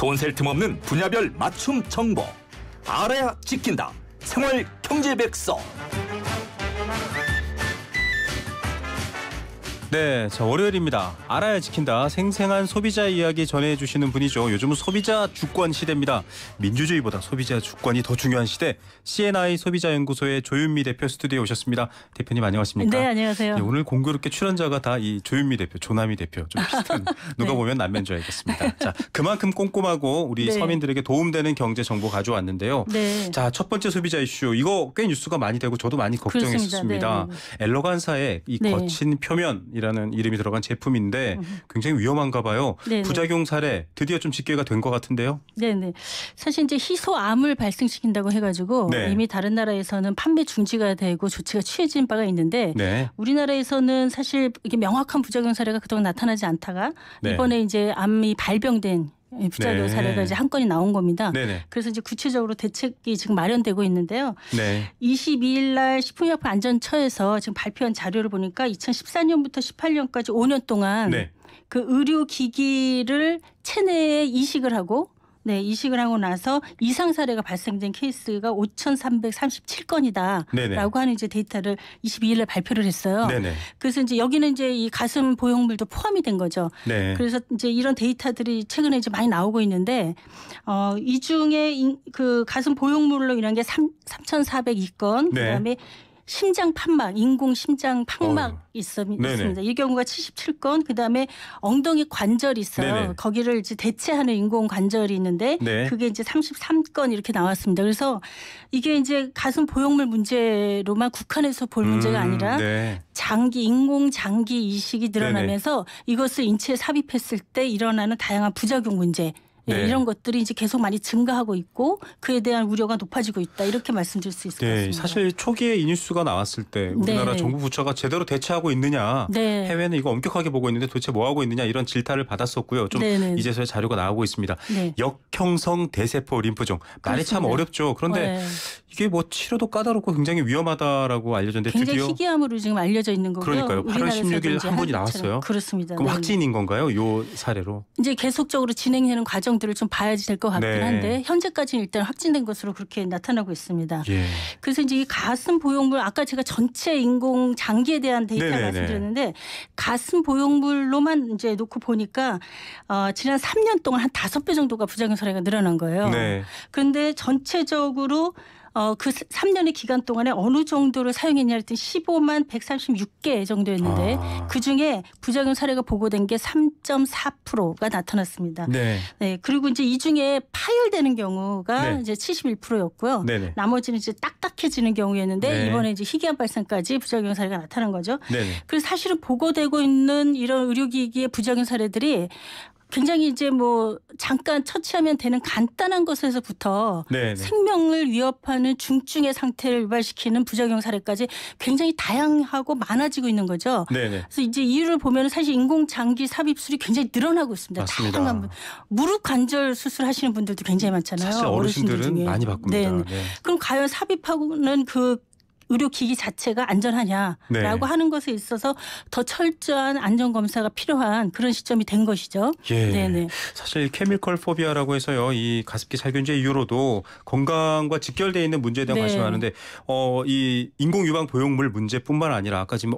돈 셀 틈 없는 분야별 맞춤 정보. 알아야 지킨다. 생활 경제 백서. 네, 자 월요일입니다. 알아야 지킨다. 생생한 소비자 이야기 전해주시는 분이죠. 요즘은 소비자 주권 시대입니다. 민주주의보다 소비자 주권이 더 중요한 시대. C&I 소비자연구소의 조윤미 대표 스튜디오에 오셨습니다. 대표님 안녕하십니까? 네, 안녕하세요. 네, 오늘 공교롭게 출연자가 다 이 조윤미 대표, 조남희 대표 좀 비슷한 누가 네. 보면 남매인 줄 알겠습니다. 자, 그만큼 꼼꼼하고 우리 네. 서민들에게 도움되는 경제 정보 가져왔는데요. 네. 자, 첫 번째 소비자 이슈. 이거 꽤 뉴스가 많이 되고 저도 많이 걱정했습니다. 네. 엘러간사의 이 네. 거친 표면이라는 이름이 들어간 제품인데 굉장히 위험한가 봐요. 네. 부작용 사례 드디어 좀 집계가 된 것 같은데요. 네네. 사실 이제 희소암을 발생시킨다고 해가지고 네. 이미 다른 나라에서는 판매 중지가 되고 조치가 취해진 바가 있는데 네. 우리나라에서는 사실 이게 명확한 부작용 사례가 그동안 나타나지 않다가 네. 이번에 이제 암이 발병된 부작용 네. 사례가 이제 한 건이 나온 겁니다. 네네. 그래서 이제 구체적으로 대책이 지금 마련되고 있는데요. 네. 22일 날 식품의약품안전처에서 지금 발표한 자료를 보니까 2014년부터 18년까지 5년 동안 네. 그 의료기기를 체내에 이식을 하고 나서 이상 사례가 발생된 케이스가 5,337건이다라고 네네. 하는 이제 데이터를 22일 날 발표를 했어요. 네네. 그래서 이제 여기는 이제 이 가슴 보형물도 포함이 된 거죠. 네. 그래서 이제 이런 데이터들이 최근에 이제 많이 나오고 있는데 이 중에 그 가슴 보형물로 인한 게 3,402건, 네. 그다음에 심장 판막, 인공 심장 판막 있습니다. 이 경우가 77건, 그다음에 엉덩이 관절이 있어요. 네네. 거기를 이제 대체하는 인공 관절이 있는데 네. 그게 이제 33건 이렇게 나왔습니다. 그래서 이게 이제 가슴 보형물 문제로만 국한해서 볼 문제가 아니라 네. 인공 장기 이식이 늘어나면서 이것을 인체에 삽입했을 때 일어나는 다양한 부작용 문제. 네. 이런 것들이 이제 계속 많이 증가하고 있고 그에 대한 우려가 높아지고 있다. 이렇게 말씀드릴 수 있을 것 같습니다. 사실 초기에 이 뉴스가 나왔을 때 우리나라 네. 정부 부처가 제대로 대처하고 있느냐, 네. 해외는 이거 엄격하게 보고 있는데 도대체 뭐 하고 있느냐 이런 질타를 받았었고요. 좀 네네. 이제서야 자료가 나오고 있습니다. 네. 역형성 대세포 림프종. 말이 참 그렇습니다. 어렵죠. 그런데 네. 이게 뭐 치료도 까다롭고 굉장히 위험하다라고 알려졌는데 굉장히 드디어 희귀암으로 지금 알려져 있는 거고요. 그러니까요. 8월 16일 한 분이 나왔어요. 그렇습니다. 그럼 네. 확진인 건가요? 요 사례로? 이제 계속적으로 진행되는 과정들을 좀 봐야지 될 것 같긴 네. 한데 현재까지는 일단 확진된 것으로 그렇게 나타나고 있습니다. 예. 그래서 이제 이 가슴 보형물 아까 제가 전체 인공 장기에 대한 데이터 네네네. 말씀드렸는데 가슴 보형물로만 이제 놓고 보니까 지난 3년 동안 한 5배 정도가 부작용 사례가 늘어난 거예요. 네. 그런데 전체적으로 그 3년의 기간 동안에 어느 정도를 사용했냐 했더니 15만 136개 정도였는데 그중에 부작용 사례가 보고된 게 3.4%가 나타났습니다. 네. 네, 그리고 이제 이 중에 파열되는 경우가 네. 이제 71%였고요. 네네. 나머지는 이제 딱딱해지는 경우였는데 네. 이번에 이제 희귀암 발생까지 부작용 사례가 나타난 거죠. 네네. 그래서 사실은 보고되고 있는 이런 의료기기의 부작용 사례들이 굉장히 이제 뭐 잠깐 처치하면 되는 간단한 것에서부터 네네. 생명을 위협하는 중증의 상태를 유발시키는 부작용 사례까지 굉장히 다양하고 많아지고 있는 거죠. 네네. 그래서 이제 이유를 보면 사실 인공 장기 삽입술이 굉장히 늘어나고 있습니다. 맞습니다. 다양한 무릎 관절 수술하시는 분들도 굉장히 많잖아요. 사실 어르신들 어르신들은 중에. 많이 바꿉니다. 네. 네. 그럼 과연 삽입하고는 그 의료기기 자체가 안전하냐라고 네. 하는 것에 있어서 더 철저한 안전검사가 필요한 그런 시점이 된 것이죠. 예. 네네. 사실 케미컬 포비아라고 해서요. 이 가습기 살균제 이후로도 건강과 직결되어 있는 문제에 대한 네. 관심이 많은데 이 인공 유방 보형물 문제뿐만 아니라 아까 지금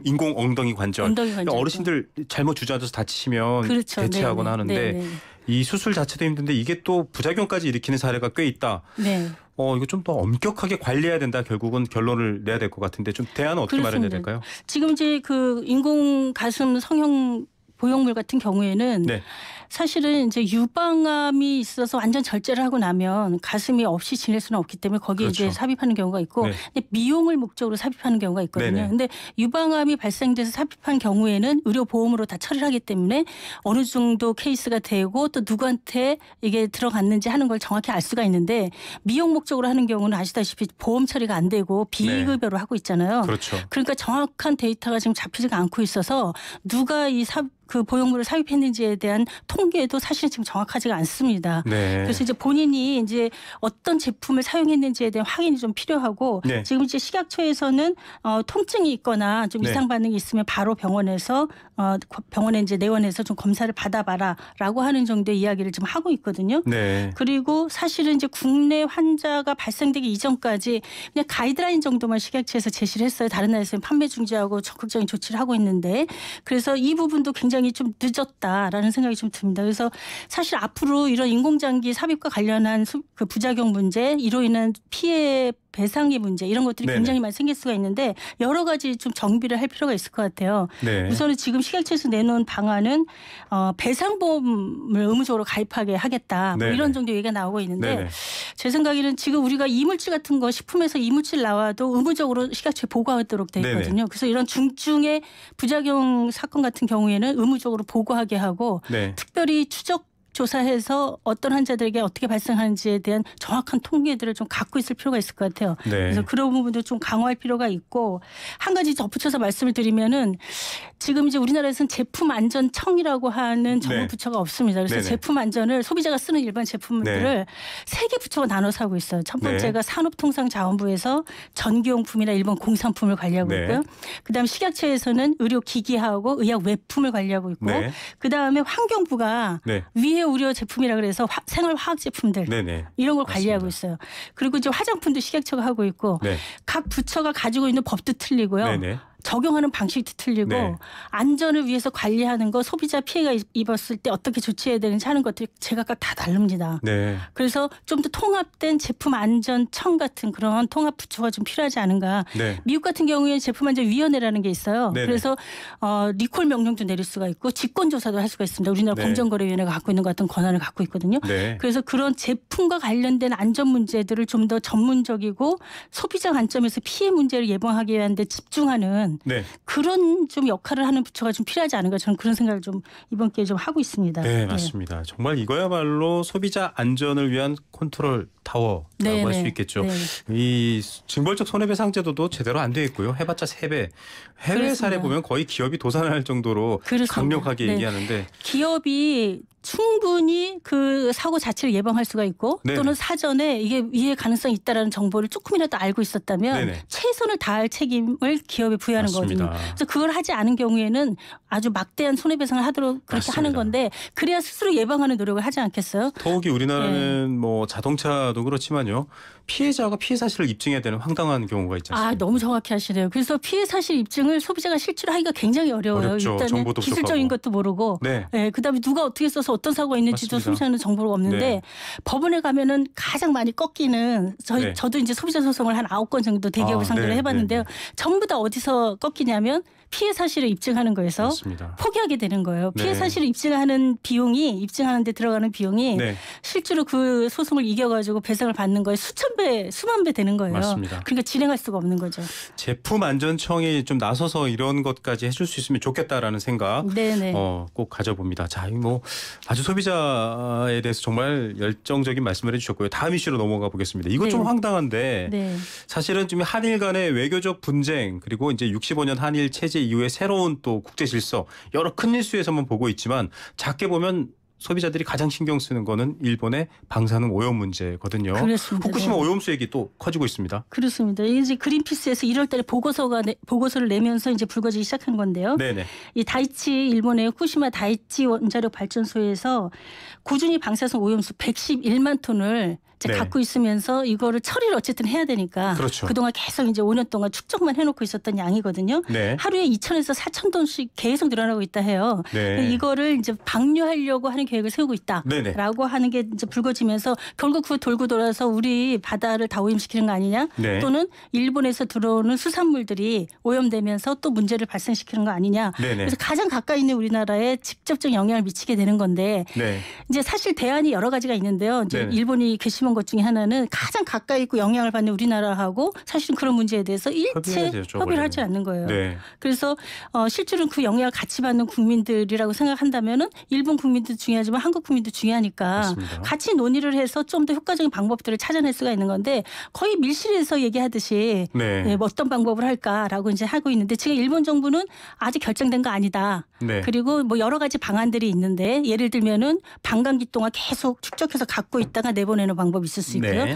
인공 엉덩이 관절. 엉덩이 관절. 어르신들 잘못 주저앉아서 다치시면 그렇죠. 대체하거나 네네. 하는데 네네. 이 수술 자체도 힘든데 이게 또 부작용까지 일으키는 사례가 꽤 있다. 네. 이거 좀 더 엄격하게 관리해야 된다. 결국은 결론을 내야 될 것 같은데 좀 대안은 어떻게 마련해야 될까요? 지금 이제 그 인공 가슴 성형 보형물 같은 경우에는 네. 사실은 이제 유방암이 있어서 완전 절제를 하고 나면 가슴이 없이 지낼 수는 없기 때문에 거기에 그렇죠. 이제 삽입하는 경우가 있고 네. 근데 미용을 목적으로 삽입하는 경우가 있거든요. 네네. 근데 유방암이 발생돼서 삽입한 경우에는 의료보험으로 다 처리를 하기 때문에 어느 정도 케이스가 되고 또 누구한테 이게 들어갔는지 하는 걸 정확히 알 수가 있는데 미용 목적으로 하는 경우는 아시다시피 보험 처리가 안 되고 비급여로 하고 있잖아요. 그렇죠. 그러니까 정확한 데이터가 지금 잡히지가 않고 있어서 누가 이 그 보형물을 삽입했는지에 대한 통계도 사실은 지금 정확하지가 않습니다. 네. 그래서 이제 본인이 이제 어떤 제품을 사용했는지에 대한 확인이 좀 필요하고 네. 지금 이제 식약처에서는 통증이 있거나 좀 네. 이상 반응이 있으면 바로 병원에서 병원에 이제 내원해서 좀 검사를 받아봐라라고 하는 정도의 이야기를 지금 하고 있거든요. 네. 그리고 사실은 이제 국내 환자가 발생되기 이전까지 그냥 가이드라인 정도만 식약처에서 제시를 했어요. 다른 나라에서는 판매 중지하고 적극적인 조치를 하고 있는데 그래서 이 부분도 굉장히 좀 늦었다라는 생각이 좀 듭니다. 그래서 사실 앞으로 이런 인공장기 삽입과 관련한 그 부작용 문제, 이로 인한 피해 배상의 문제 이런 것들이 네네. 굉장히 많이 생길 수가 있는데 여러 가지 좀 정비를 할 필요가 있을 것 같아요. 네. 우선은 지금 식약처에서 내놓은 방안은 배상보험을 의무적으로 가입하게 하겠다. 뭐 네네. 이런 정도 얘기가 나오고 있는데 네네. 제 생각에는 지금 우리가 이물질 같은 거 식품에서 이물질 나와도 의무적으로 식약처에 보고하도록 돼 있거든요. 네네. 그래서 이런 중증의 부작용 사건 같은 경우에는 의무적으로 보고하게 하고 네. 특별히 추적 조사해서 어떤 환자들에게 어떻게 발생하는지에 대한 정확한 통계들을 좀 갖고 있을 필요가 있을 것 같아요. 네. 그래서 그런 부분도 좀 강화할 필요가 있고 한 가지 덧붙여서 말씀을 드리면은 지금 이제 우리나라에서는 제품안전청이라고 하는 정부 네. 부처가 없습니다. 그래서 네네. 제품 안전을 소비자가 쓰는 일반 제품들을 네. 세 개 부처가 나눠서 하고 있어요. 첫 번째가 네. 산업통상자원부에서 전기용품이나 일본 공산품을 관리하고 네. 있고요. 그다음 식약처에서는 의료기기하고 의약 외품을 관리하고 있고 네. 그다음에 환경부가 네. 위해 우려 제품이라 그래서 생활화학 제품들 네네. 이런 걸 맞습니다. 관리하고 있어요. 그리고 이제 화장품도 식약처가 하고 있고 네. 각 부처가 가지고 있는 법도 틀리고요. 네네. 적용하는 방식도 틀리고 네. 안전을 위해서 관리하는 거 소비자 피해가 입었을 때 어떻게 조치해야 되는지 하는 것들이 제각각 다 다릅니다. 네. 그래서 좀 더 통합된 제품안전청 같은 그런 통합 부처가 좀 필요하지 않은가. 네. 미국 같은 경우에 제품안전위원회라는 게 있어요. 네네. 그래서 리콜 명령도 내릴 수가 있고 직권조사도 할 수가 있습니다. 우리나라 네. 공정거래위원회가 갖고 있는 것 같은 권한을 갖고 있거든요. 네. 그래서 그런 제품과 관련된 안전 문제들을 좀 더 전문적이고 소비자 관점에서 피해 문제를 예방하기 위한 데 집중하는 네. 그런 좀 역할을 하는 부처가 좀 필요하지 않은가 저는 그런 생각을 좀 이번 기회에 좀 하고 있습니다. 네, 맞습니다. 정말 이거야말로 소비자 안전을 위한 컨트롤 타워라고 네, 할 수 네. 있겠죠. 네. 이 징벌적 손해배상 제도도 제대로 안 돼 있고요. 해봤자 3배. 해외 그렇습니다. 사례 보면 거의 기업이 도산할 정도로 그렇습니다. 강력하게 네. 얘기하는데 기업이 충분히 그 사고 자체를 예방할 수가 있고 네네. 또는 사전에 이게 위해 가능성이 있다라는 정보를 조금이라도 알고 있었다면 네네. 최선을 다할 책임을 기업에 부여하는 맞습니다. 거거든요. 그래서 그걸 하지 않은 경우에는 아주 막대한 손해배상을 하도록 그렇게 맞습니다. 하는 건데 그래야 스스로 예방하는 노력을 하지 않겠어요? 더욱이 우리나라는 뭐 자동차도 그렇지만요. 피해자가 피해 사실을 입증해야 되는 황당한 경우가 있지 않습니까? 너무 정확히 하시네요. 그래서 피해 사실 입증을 소비자가 실제로 하기가 굉장히 어려워요. 어렵죠. 일단은 정보도 기술적인 부족하고. 것도 모르고 네. 그다음에 누가 어떻게 써서 어떤 사고가 있는지도 맞습니다. 소비자는 정보가 없는데 네. 법원에 가면은 가장 많이 꺾이는 네. 저도 이제 소비자 소송을 한 9건 정도 대기업을 상대로 네, 해봤는데요. 네, 전부 다 어디서 꺾이냐면 피해 사실을 입증하는 거에서 맞습니다. 포기하게 되는 거예요. 피해 네. 사실을 사실을 입증하는 데 들어가는 비용이 네. 실제로 그 소송을 이겨가지고 배상을 받는 거에 수천 배, 수만 배 되는 거예요. 맞습니다. 그러니까 진행할 수가 없는 거죠. 제품안전청이 좀 나서서 이런 것까지 해줄 수 있으면 좋겠다라는 생각 네네. 꼭 가져봅니다. 자, 뭐 아주 소비자에 대해서 정말 열정적인 말씀을 해주셨고요. 다음 이슈로 넘어가 보겠습니다. 이거 좀 네. 황당한데 네. 사실은 좀 한일 간의 외교적 분쟁 그리고 이제 65년 한일 체제 이후에 새로운 또 국제 질서 여러 큰 일수에서만 보고 있지만 작게 보면 소비자들이 가장 신경 쓰는 거는 일본의 방사능 오염 문제거든요. 그렇습니다. 후쿠시마 네. 오염수 얘기 또 커지고 있습니다. 그렇습니다. 이제 그린피스에서 1월달에 보고서를 내면서 이제 불거지기 시작한 건데요. 네네. 이 다이치 일본의 후쿠시마 다이치 원자력 발전소에서 꾸준히 방사성 오염수 111만 톤을 이제 네. 갖고 있으면서 이거를 처리를 어쨌든 해야 되니까 그렇죠. 그동안 계속 이제 5년 동안 축적만 해놓고 있었던 양이거든요. 네. 하루에 2,000에서 4,000톤씩 계속 늘어나고 있다 해요. 네. 이거를 이제 방류하려고 하는 계획을 세우고 네네. 있다라고 하는 게 이제 불거지면서 결국 그 돌고 돌아서 우리 바다를 다 오염시키는 거 아니냐? 네. 또는 일본에서 들어오는 수산물들이 오염되면서 또 문제를 발생시키는 거 아니냐? 네네. 그래서 가장 가까이 있는 우리나라에 직접적 영향을 미치게 되는 건데 네. 이제 사실 대안이 여러 가지가 있는데요. 이제 네네. 일본이 게시문 중요한 것 중에 하나는 가장 가까이 있고 영향을 받는 우리나라하고 사실은 그런 문제에 대해서 일체 협의를 하지 않는 거예요. 네. 그래서 실제로는 그 영향을 같이 받는 국민들이라고 생각한다면은 일본 국민도 중요하지만 한국 국민도 중요하니까 맞습니다. 같이 논의를 해서 좀 더 효과적인 방법들을 찾아낼 수가 있는 건데 거의 밀실에서 얘기하듯이 네. 뭐 어떤 방법을 할까라고 이제 하고 있는데 지금 일본 정부는 아직 결정된 거 아니다. 네. 그리고 뭐 여러 가지 방안들이 있는데 예를 들면은 반감기 동안 계속 축적해서 갖고 있다가 내보내는 방법이 있을 수 있고요. 네.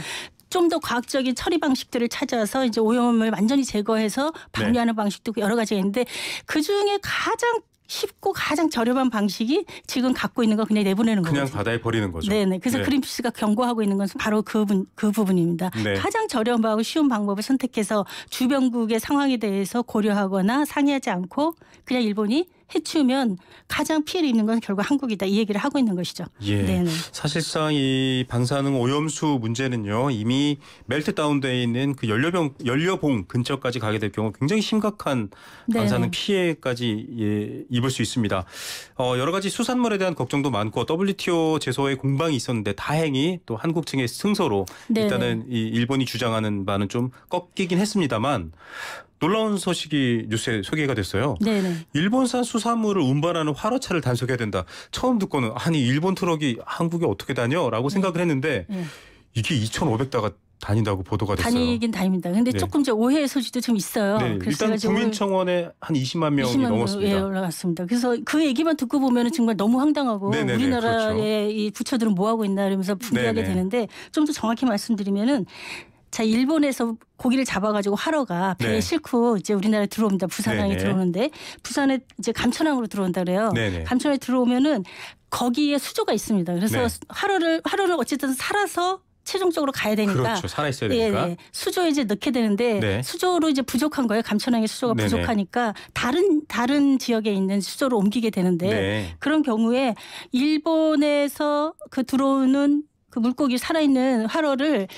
좀 더 과학적인 처리 방식들을 찾아서 이제 오염을 완전히 제거해서 방류하는 방식도 여러 가지가 있는데 그중에 가장 쉽고 가장 저렴한 방식이 지금 갖고 있는 거 그냥 내보내는 거죠. 그냥 바다에 버리는 거죠. 네네. 그래서 네. 그린피스가 경고하고 있는 것은 바로 그 부분입니다. 네. 가장 저렴하고 쉬운 방법을 선택해서 주변국의 상황에 대해서 고려하거나 상의하지 않고 그냥 일본이 해치우면 가장 피해를 입는 건 결국 한국이다. 이 얘기를 하고 있는 것이죠. 예. 네네. 사실상 이 방사능 오염수 문제는요. 이미 멜트다운되어 있는 그 연료봉 근처까지 가게 될 경우 굉장히 심각한 방사능 네네. 피해까지 입을 수 있습니다. 여러 가지 수산물에 대한 걱정도 많고 WTO 제소에 공방이 있었는데 다행히 또 한국 측의 승소로 네네. 일단은 이 일본이 주장하는 바는 좀 꺾이긴 했습니다만 놀라운 소식이 뉴스에 소개가 됐어요. 네네. 일본산 수산물을 운반하는 화로차를 단속해야 된다. 처음 듣고는 아니 일본 트럭이 한국에 어떻게 다녀라고 생각을 했는데 네. 이게 2,500대가 다닌다고 보도가 됐어요. 다니긴 다닙니다. 근데 네. 조금 이제 오해의 소지도 좀 있어요. 네, 그래서 일단 제가 국민청원에 한 20만 명이 20만 넘었습니다. 예, 올라갔습니다. 그래서 그 얘기만 듣고 보면 정말 너무 황당하고 네네네, 우리나라의 그렇죠. 이 부처들은 뭐 하고 있나 이러면서 분개하게 네네. 되는데 좀 더 정확히 말씀드리면은 자 일본에서 고기를 잡아가지고 하러가 배에 네. 싣고 이제 우리나라에 들어옵니다. 부산항에 네네. 들어오는데 부산에 이제 감천항으로 들어온다 그래요. 네네. 감천항에 들어오면은 거기에 수조가 있습니다. 그래서 네. 하루를 어쨌든 살아서 최종적으로 가야 되니까 그렇죠. 살아있어야 되니까. 예. 수조에 이제 넣게 되는데 네. 수조로 이제 부족한 거예요. 감천항의 수조가 네네. 부족하니까 다른 지역에 있는 수조로 옮기게 되는데 네. 그런 경우에 일본에서 그 들어오는 그 물고기 살아있는 활어를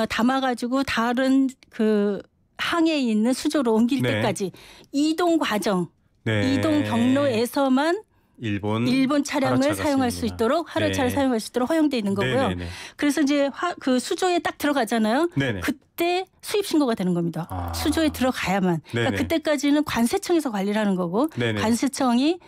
담아가지고 다른 그 항에 있는 수조로 옮길 네. 때까지 이동 과정, 네. 이동 경로에서만 일본 차량을 하라차가 사용할 수 쓰이는구나. 있도록 하루차를 네. 사용할 수 있도록 허용돼 있는 거고요. 네네네. 그래서 이제 그 수조에 딱 들어가잖아요. 네네. 그때 수입 신고가 되는 겁니다. 아. 수조에 들어가야만. 그러니까 네네. 그때까지는 관세청에서 관리를 하는 거고 네네. 관세청이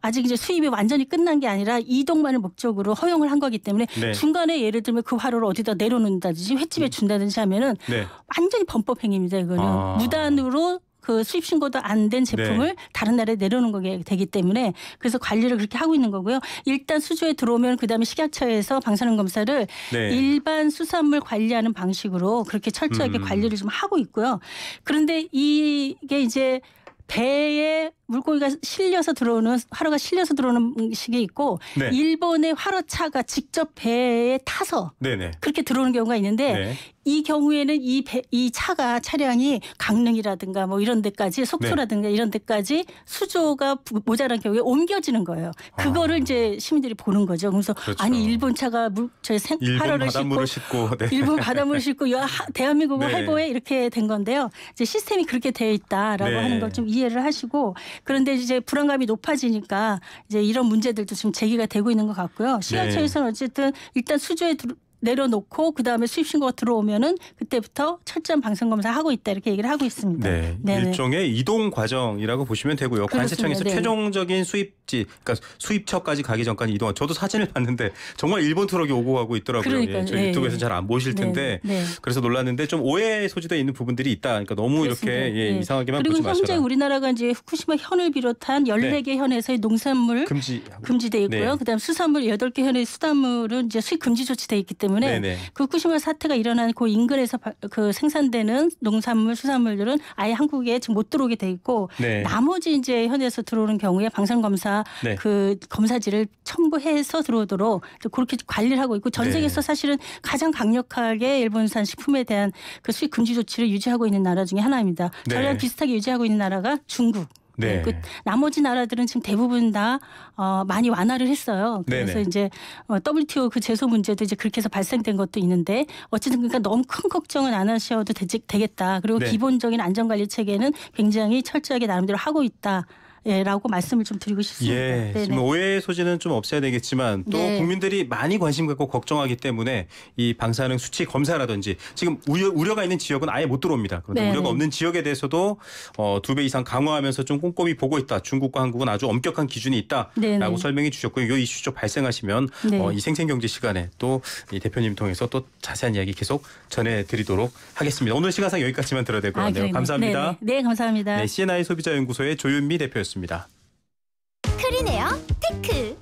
아직 이제 수입이 완전히 끝난 게 아니라 이동만을 목적으로 허용을 한 거기 때문에 네. 중간에 예를 들면 그 화로를 어디다 내려놓는다든지 횟집에 준다든지 하면은 네. 완전히 범법 행위입니다. 이거는 아. 무단으로 그 수입 신고도 안 된 제품을 네. 다른 나라에 내려놓는 거게 되기 때문에 그래서 관리를 그렇게 하고 있는 거고요. 일단 수조에 들어오면 그다음에 식약처에서 방사능 검사를 네. 일반 수산물 관리하는 방식으로 그렇게 철저하게 관리를 좀 하고 있고요. 그런데 이게 이제 배에 물고기가 실려서 들어오는 화로가 실려서 들어오는 식이 있고 네. 일본의 화로차가 직접 배에 타서 네네. 그렇게 들어오는 경우가 있는데 네. 이 경우에는 이 차량이 강릉이라든가 뭐 이런 데까지 속초라든가 이런 데까지 수조가 모자란 경우에 옮겨지는 거예요. 그거를 이제 시민들이 보는 거죠. 그래서 그렇죠. 아니 일본 차가 일본 화로를 바닷물을 싣고 싣고 네. 일본 바닷물을 싣고 대한민국을 네. 활보해 이렇게 된 건데요. 이제 시스템이 그렇게 되어 있다라고 네. 하는 걸 좀 이해를 하시고 그런데 이제 불안감이 높아지니까 이제 이런 문제들도 좀 제기가 되고 있는 것 같고요. 시각처에서는 어쨌든 일단 수조에 내려놓고 그다음에 수입 신고가 들어오면은 그때부터 철저한 방사능 검사 하고 있다 이렇게 얘기를 하고 있습니다. 네, 네네. 일종의 이동 과정이라고 보시면 되고요. 그렇습니다. 관세청에서 네. 최종적인 수입지, 그러니까 수입처까지 가기 전까지 이동한. 저도 사진을 봤는데 정말 일본 트럭이 오고 가고 있더라고요. 그러니까요. 저 네. 유튜브에서 잘 안 보실 텐데 네. 그래서 놀랐는데 좀 오해 소지되어 있는 부분들이 있다. 그러니까 너무 그렇습니다. 이렇게 네. 이상하게만 그리고 보지 마셔라. 현재 우리나라가 이제 후쿠시마 현을 비롯한 14개 현에서의 농산물 금지돼 있고요. 네. 그다음 수산물 8개 현의 수산물은 이제 수입 금지 조치돼 있기 때문에 네네. 그 후쿠시마 사태가 일어난 그 인근에서 그 생산되는 농산물, 수산물들은 아예 한국에 지금 못 들어오게 돼 있고 네. 나머지 이제 현에서 들어오는 경우에 방사능 검사 네. 그 검사지를 첨부해서 들어오도록 그렇게 관리를 하고 있고 전 네. 세계에서 사실은 가장 강력하게 일본산 식품에 대한 그 수입 금지 조치를 유지하고 있는 나라 중에 하나입니다. 네. 저랑 비슷하게 유지하고 있는 나라가 중국. 네. 그 나머지 나라들은 지금 대부분 다 많이 완화를 했어요. 그래서 네네. 이제 WTO 그 제소 문제도 이제 그렇게 해서 발생된 것도 있는데 어쨌든 그러니까 너무 큰 걱정은 안 하셔도 되겠다. 그리고 네. 기본적인 안전관리 체계는 굉장히 철저하게 나름대로 하고 있다. 라고 말씀을 좀 드리고 싶습니다. 예, 네네. 지금 오해의 소지는 좀 없애야 되겠지만 또 네. 국민들이 많이 관심 갖고 걱정하기 때문에 이 방사능 수치 검사라든지 지금 우려가 있는 지역은 아예 못 들어옵니다. 그런데 네네. 우려가 없는 지역에 대해서도 2배 이상 강화하면서 좀 꼼꼼히 보고 있다. 중국과 한국은 아주 엄격한 기준이 있다라고 네네. 설명해 주셨고요. 이 이슈 좀 발생하시면 네. 이 생생경제 시간에 또 이 대표님 통해서 또 자세한 이야기 계속 전해드리도록 하겠습니다. 오늘 시간상 여기까지만 들어야 될 것 같네요. 그래요. 감사합니다. 네네. 네, 감사합니다. 네, CNI 소비자연구소의 조윤미 대표였습니다. 크리네어 테크